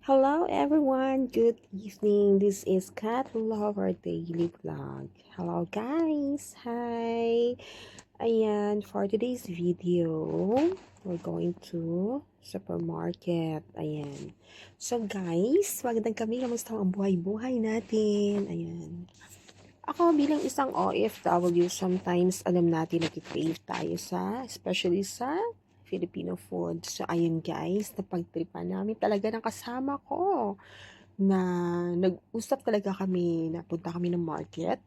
Hello everyone, good evening. This is Kat Lover Daily Vlog. Hello guys, hi. Ayan, for today's video, we're going to supermarket. Ayan. So guys, magandang kami. Kamusta ang buhay-buhay natin? Ayan. Ako bilang isang OFW, sometimes alam natin nag-crave tayo especially sa Filipino food. So, ayun guys, napagtripan namin talaga ng kasama ko na nag-usap talaga kami, napunta kami ng market.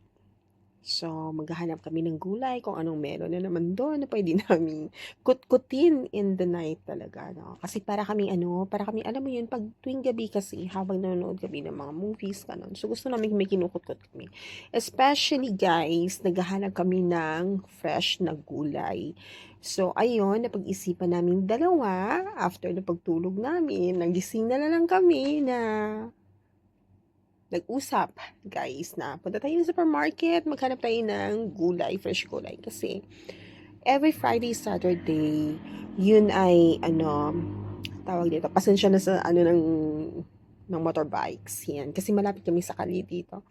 So, maghahanap kami ng gulay kung anong meron na naman doon na pwede namin kutkutin in the night talaga, no? Kasi para kami, alam mo yun, pag tuwing gabi kasi, habang nanonood kami ng mga movies, ganun. So, gusto namin may kinukutkot kami. Especially, guys, naghahanap kami ng fresh na gulay. So, ayun, napag-isipan namin dalawa, after na pagtulog namin, nagising na lang kami na nag-usap, guys, na punta tayo sa supermarket, maghanap tayo ng gulay, fresh gulay. Kasi, every Friday, Saturday, yun ay, tawag dito, pasensya na sa, ng motorbikes. Yan. Kasi malapit kami sa Kali dito.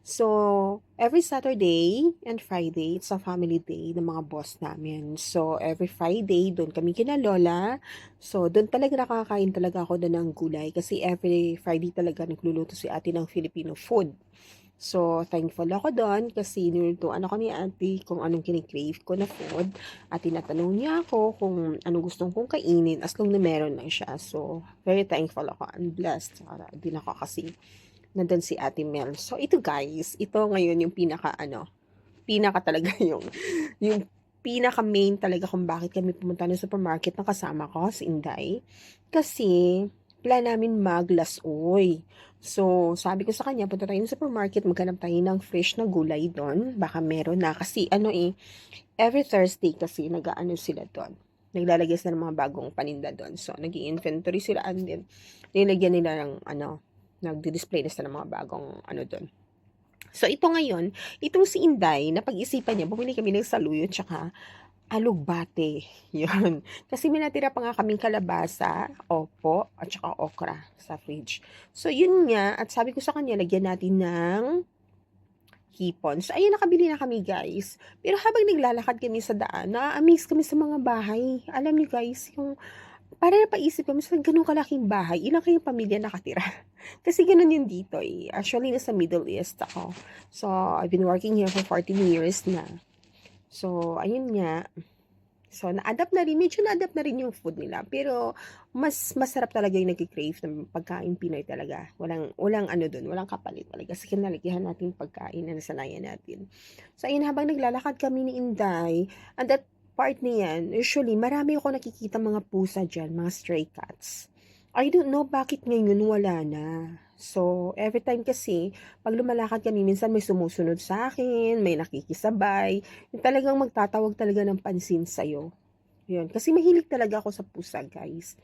So, every Saturday and Friday, it's a family day ng mga boss namin. So, every Friday, doon kami kina Lola. So, doon talaga nakakain talaga ako doon ng gulay. Kasi every Friday talaga nagluluto si ate ng Filipino food. So, thankful ako doon kasi nilutuan ako ni ate kung anong kinikrave ko na food. At tinatanong niya ako kung anong gustong kong kainin as long na meron lang siya. So, very thankful ako and blessed. Din ako kasi nandun si Ate Mel. So, ito guys, ito ngayon yung pinaka talaga yung pinaka main talaga kung bakit kami pumunta ng supermarket na kasama ko, si Inday. Kasi, plan namin maglasoy. So, sabi ko sa kanya, punta tayo ng supermarket, maghanap tayo ng fresh na gulay doon. Baka meron na. Kasi, every Thursday kasi, nag-aano sila doon. Naglalagay sila ng mga bagong paninda doon. So, nag-i-inventory sila and then, nilagyan nila ng, nagdi-display na sila ng mga bagong, doon. So, ito ngayon, itong si Inday, napag-isipan niya, bumili kami ng saluyot, tsaka alugbate. Yun. Kasi may natira pa nga kaming kalabasa, opo, at saka okra sa fridge. So, yun nga, at sabi ko sa kanya, lagyan natin ng hipon. So, ayun, nakabili na kami, guys. Pero habang naglalakad kami sa daan, na-amaze kami sa mga bahay. Alam niyo, guys, yung para napaisip kami sa gano'ng kalaking bahay, ilang kayong pamilya nakatira? Kasi gano'n yun dito eh. Actually, nasa Middle East ako. So, I've been working here for 14 years na. So, ayun nga. So, na-adapt na rin. Medyo na-adapt na rin yung food nila. Pero, mas masarap talaga yung nag-crave ng pagkain Pinoy talaga. Walang ano dun. Walang kapalit talaga. Kasi kinalakihan natin yung pagkain na nasanayan natin. So, ayun, habang naglalakad kami ni Inday, and that part niyan, usually, marami ako nakikita mga pusa dyan, mga stray cats. I don't know bakit ngayon wala na. So, every time kasi, pag lumalakad kami, minsan may sumusunod sa akin, may nakikisabay, yung talagang magtatawag talaga ng pansin sa'yo. Yun. Kasi mahilig talaga ako sa pusa, guys.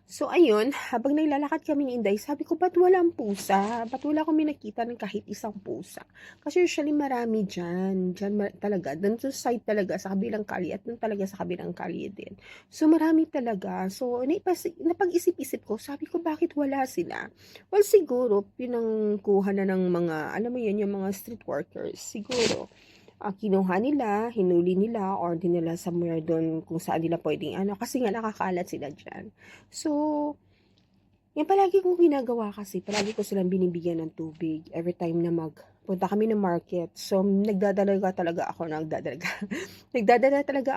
So, ayun, habang naglalakad kami ni Inday, sabi ko, ba't walang pusa? Ba't wala kami nakita ng kahit isang pusa? Kasi usually marami dyan. Talaga. Doon sa side talaga, sa kabilang kali, at doon talaga sa kabilang kali din. So, marami talaga. So, napag-isip-isip ko, sabi ko, bakit wala sila? Well, siguro, pinangkuha na ng mga, alam mo yun, yung mga street workers. Siguro kinuha nila, hinuli nila, or dinala somewhere doon kung saan nila pwedeng kasi nga nakakalat sila dyan. So, yung palagi kong ginagawa kasi, palagi ko silang binibigyan ng tubig every time na punta kami ng market. So, nagdadala talaga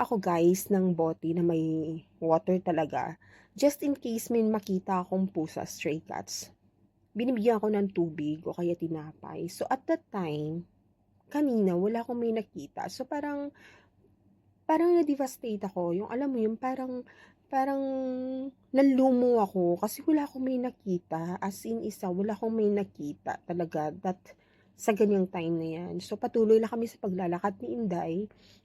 ako guys ng bote na may water talaga. Just in case may makita akong pusa, stray cats. Binibigyan ako ng tubig o kaya tinapay. So, at that time, kanina wala akong may nakita. So parang na-devastate ako, yung alam mo yun, parang parang nalumo ako kasi wala akong may nakita, as in wala akong may nakita talaga that sa ganyang time na yan. So patuloy lang kami sa paglalakad ni Inday,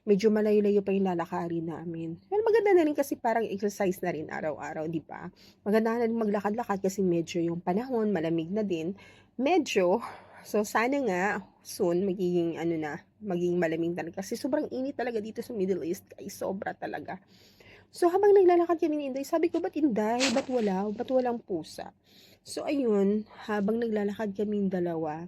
medyo malayo-layo pa yung lalakarin namin. Pero maganda na rin kasi parang exercise na rin araw-araw, di ba? Maganda na rin maglakad-lakad kasi medyo yung panahon, malamig na din. Medyo, so sana nga soon magiging malamig talaga kasi sobrang init talaga dito sa Middle East guys, sobra talaga. So, habang naglalakad kami ni Inday, sabi ko, "Ba't Inday? Ba't wala? Ba't walang pusa?" So, ayun, habang naglalakad kaming dalawa,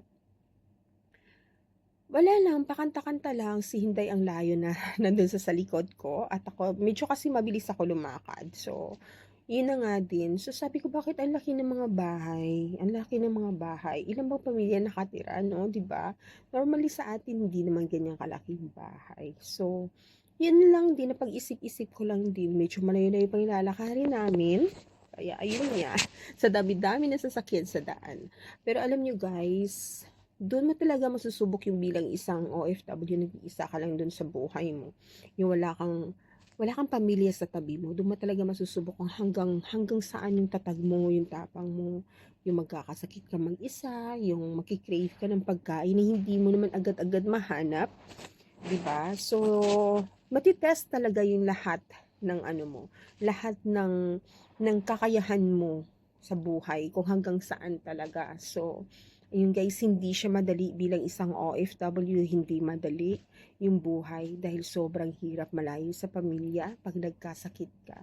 wala lang, pakanta-kanta lang, si Hinday ang layo na nandun sa likod ko at ako medyo kasi mabilis ako lumakad. So, yun na nga din. So, sabi ko, bakit ang laki ng mga bahay? Ang laki ng mga bahay. Ilan bang pamilya nakatira, no? 'Di ba? Normally sa atin, hindi naman ganyan kalaking bahay. So, yun lang din, napag-isip-isip ko lang din. Medyo malayo-layo pang ilalakarin namin. Kaya, ayun nga, sa dami-dami na sasakyan sa daan. Pero alam nyo guys, doon mo talaga masusubok yung bilang isang OFW, nag-iisa ka lang doon sa buhay mo. Yung wala kang pamilya sa tabi mo. Doon mo talaga masusubok kung hanggang saan yung tatag mo, yung tapang mo, yung magkakasakit ka mag-isa, yung makikrave ka ng pagkain na hindi mo naman agad-agad mahanap, 'di ba? So, matitest talaga yung lahat ng ano mo, lahat ng kakayahan mo sa buhay kung hanggang saan talaga. So, ayun guys, hindi siya madali bilang isang OFW, hindi madali yung buhay dahil sobrang hirap malayo sa pamilya pag nagkasakit ka.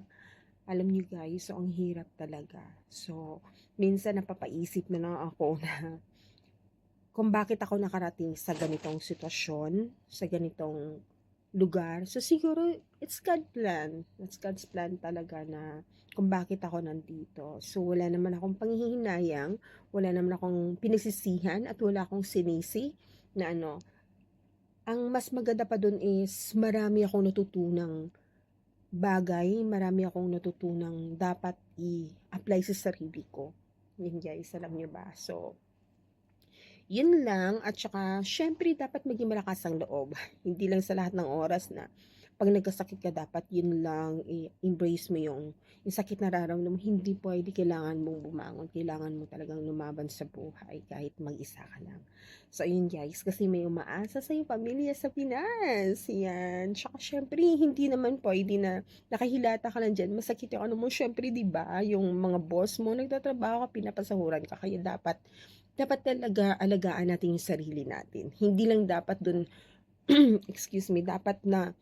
Alam niyo guys, so ang hirap talaga. So, minsan napapaisip na lang ako na kung bakit ako nakarating sa ganitong sitwasyon, sa ganitong lugar. So, siguro, it's God plan. It's God's plan talaga na kung bakit ako nandito. So, wala naman akong panghihinayang, wala naman akong pinagsisihan, at wala akong sinisi na ano. Ang mas maganda pa dun is marami akong natutunang bagay, marami akong natutunang dapat i-apply sa sarili ko. Yun guys, alam nyo ba? So, yun lang at saka siyempre dapat maging malakas ang loob. Hindi lang sa lahat ng oras na 'pag nagkasakit ka dapat yun lang i-embrace mo yung sakit na nararamdaman mo. Hindi puwede, kailangan mong bumangon, kailangan mo talagang lumaban sa buhay kahit mag-isa ka lang. So ayun guys, kasi may umaasa sa'yo pamilya sa Pinas, 'yan. Tsaka siyempre hindi naman puwede na nakahilata ka lang diyan, masakit yung ano mo, siyempre 'di ba, yung mga boss mo nagtatrabaho ka, pinapasahuran ka, kaya dapat dapat talaga alagaan natin yung sarili natin. Hindi lang dapat dun, excuse me, dapat na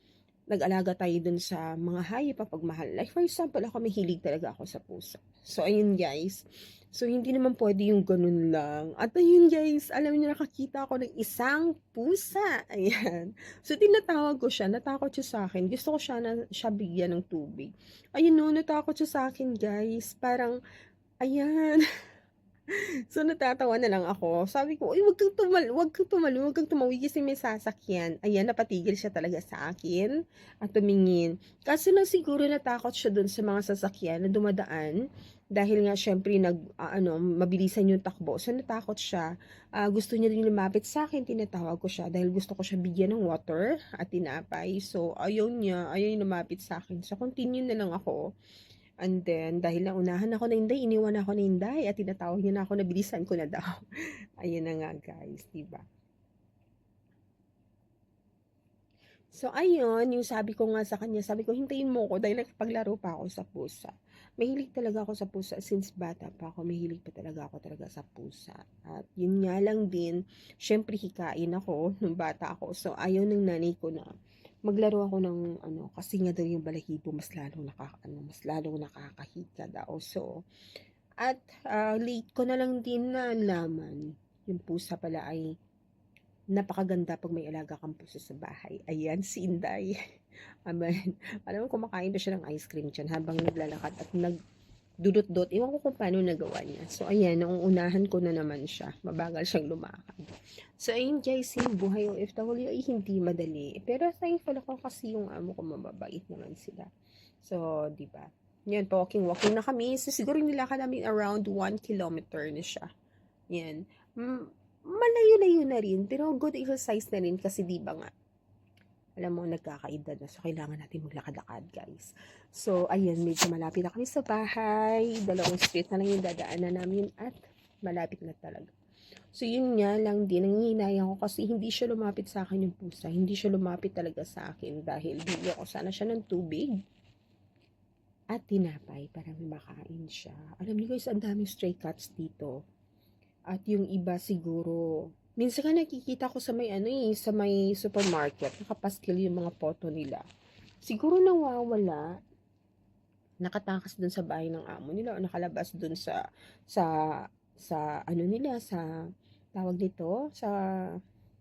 nag-alaga tayo dun sa mga hayop na pagmahal. Like for example, ako mahilig talaga ako sa pusa. So, ayun guys. So, hindi naman pwede yung ganun lang. At ayun guys, alam niyo nakakita ako ng isang pusa. Ayan. So, tinatawag ko siya. Natakot siya sa akin. Gusto ko siya bigyan ng tubig. Ayun no, natakot siya sa akin guys. Parang, ayan. So, natatawa na lang ako. Sabi ko, "Uy, wag kang tumawid kasi may sasakyan." Ayan, napatigil siya talaga sa akin at tumingin. Kaso lang siguro natakot siya dun sa mga sasakyan na dumadaan dahil nga siyempre mabilisan yung takbo. So, natakot siya. Gusto niya rin lumapit sa akin, tinatawag ko siya dahil gusto ko siya bigyan ng water at tinapay. So, ayaw niya lumapit sa akin. So, continue na lang ako. And then, dahil naunahan ako na Inday, iniwan ako ni Inday at tinatawag niya na ako na bilisan ko na daw. Ayun na nga guys, 'di ba? So ayun, yung sabi ko nga sa kanya, sabi ko hintayin mo ko dahil nagpaglaro pa ako sa pusa. Mahilig talaga ako sa pusa since bata pa ako, mahilig pa talaga sa pusa. At yun nga lang din, syempre hikain ako nung bata ako. So ayaw ng nanay ko na maglaro ako ng kasi nga daw yung balahibo mas lalong nakakahika daw. So at late ko na lang din nalaman yung pusa pala ay napakaganda 'pag may alaga kang pusa sa bahay. Ayan, si Inday. Amen. Alam mo kumakain pa siya ng ice cream diyan habang naglalakad at nagdudot-dot. Ewan ko kung paano nagawa niya. So ayan, nauunahan ko na naman siya. Mabagal siyang lumakad. So ayun guys, yung buhay OFW ay hindi madali. Pero thankful ako kasi yung amo ko mababait naman sila. So, 'di ba? Yan, walking na kami. So, siguro nilakad namin around 1 kilometer na siya. Yan. Malayo-layo na rin, pero good exercise na rin kasi 'di ba nga, alam mo nagkakaedad na, so kailangan natin maglakad-lakad guys. So ayun, medyo malapit na kami sa bahay, 2 street na lang yung dadaanan namin at malapit na talaga. So yun nga lang din, nangihinayang ko kasi hindi siya lumapit sa akin yung pusa, hindi siya lumapit talaga sa akin dahil bigyan ko sana siya ng tubig at tinapay para may makain siya. Alam niyo guys, ang daming stray cats dito. At yung iba siguro, minsan nga nakikita ko sa may sa may supermarket, nakapaskil yung mga photo nila. Siguro nawawala, nakatakas dun sa bahay ng amo nila o nakalabas dun sa ano nila, sa tawag dito, sa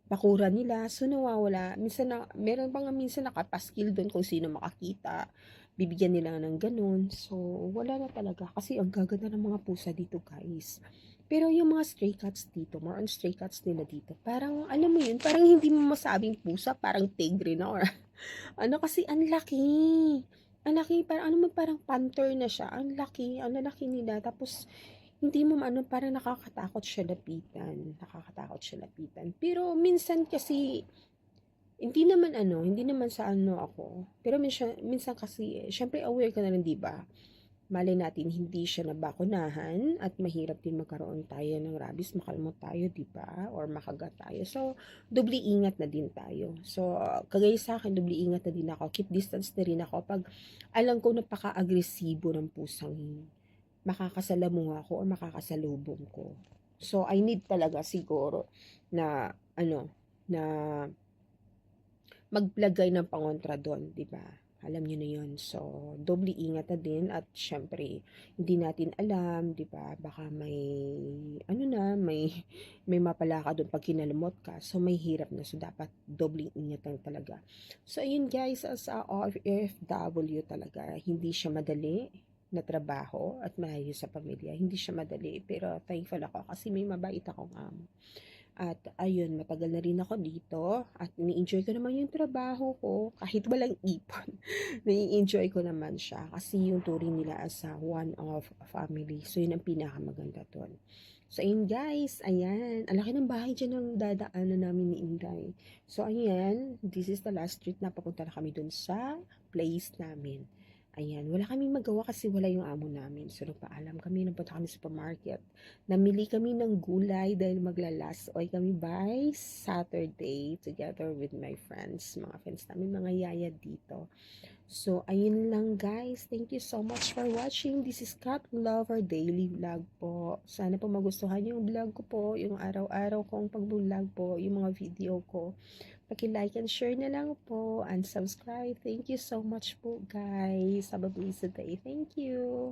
bakuran nila. So, nawawala. Minsan na, meron pa nga minsan nakapaskil dun kung sino makakita. Bibigyan nila ng ganun. So, wala na talaga. Kasi ang gaganda ng mga pusa dito, guys. Pero yung mga stray cats dito, more on stray cats nila dito, parang, alam mo yun, parang hindi mo masabing pusa, parang tigre na or ano kasi ang laki. Ang laki, parang ano mo, parang panther na siya. Ang lalaki nila. Tapos, hindi mo ano, parang nakakatakot siya lapitan. Nakakatakot siya lapitan. Pero minsan kasi, hindi naman sa ano ako. Pero minsan kasi, syempre aware ka na rin, di ba? Malay natin hindi siya nabakunahan at mahirap din magkaroon tayo ng rabies, makalmot tayo, di ba? Or makagat tayo. So, doble ingat na din tayo. So, kagaya sa akin, doble ingat na din ako. Keep distance na rin ako pag alam ko napaka-agresibo ng pusang makakasalamuha ako o makakasalubong ko. So, I need talaga siguro na, ano, na maglagay ng pangontra doon, 'di ba? Alam niyo na 'yun. So, doble ingat na din at syempre hindi natin alam, 'di ba? Baka may ano na, may mapala ka doon pag kinalmot ka. So, may hirap na. So, dapat doble ingat lang talaga. So, ayun guys, as a OFW talaga, hindi siya madali na trabaho at malayo sa pamilya. Hindi siya madali, pero thankful ako kasi may mabait akong amo. At ayun, matagal na rin ako dito at ini-enjoy ko naman yung trabaho ko kahit walang ipon. Nai-enjoy ko naman siya kasi yung turing nila as a one of family. So yun ang pinakamaganda doon. So ayun guys, ayan. Ang laki ng bahay dyan ng dadaanan namin ni Inday. So ayan, this is the last street na papunta na kami doon sa place namin. Ayan, wala kaming magawa kasi wala yung amo namin. So nagpaalam kami, nagpunta kami sa supermarket. Namili kami ng gulay dahil magla-last oy kami by Saturday together with my friends, mga friends namin, mga yaya dito. So, ayun lang guys. Thank you so much for watching. This is Cat Lover Daily Vlog po. Sana po magustuhan yung vlog ko po, yung araw-araw kong pag-vlog po, yung mga video ko. Paki-like and share na lang po and subscribe. Thank you so much po guys. Have a blessed day. Thank you.